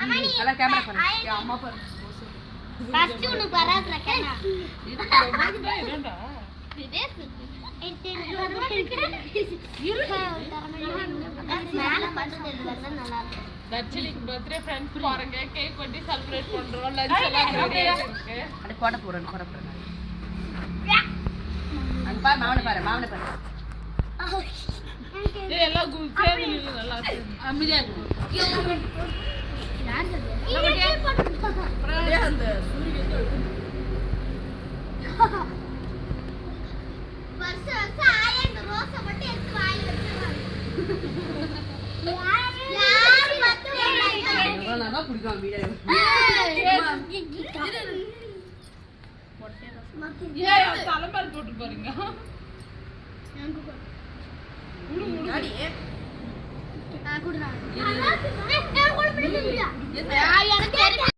அம்மா கேமரா பாரு அம்மா பாரு ஃபர்ஸ்ட் உனக்கு வராதுல கேமரா என்னடா தர்ஷினிக்கு பர்த்டே ஃப்ரெண்ட்ஸ் பாருங்க கேக் வெட்டி செலிப்ரேட் பண்றோம் லஞ்ச் எல்லாம் ரெடி இருக்கு அட போட போறேன் அங்க பாரு மாவன பாரு ஏய் எல்லாம் சேர்ந்து நின்னு நல்லா இருக்கு அமைதியா இருக்கு யார் அது அந்த சூரியன் வருஷம் ஆயங்க ரோஸ மட்டும் எடுத்து வாயில வச்சிருவாங்க நான் குடிக்காம வீடியோ ஏய் தலைமாரி போட்டு பாருங்க முன்னாடி குடுறா நான் குடுறேன் எனக்கு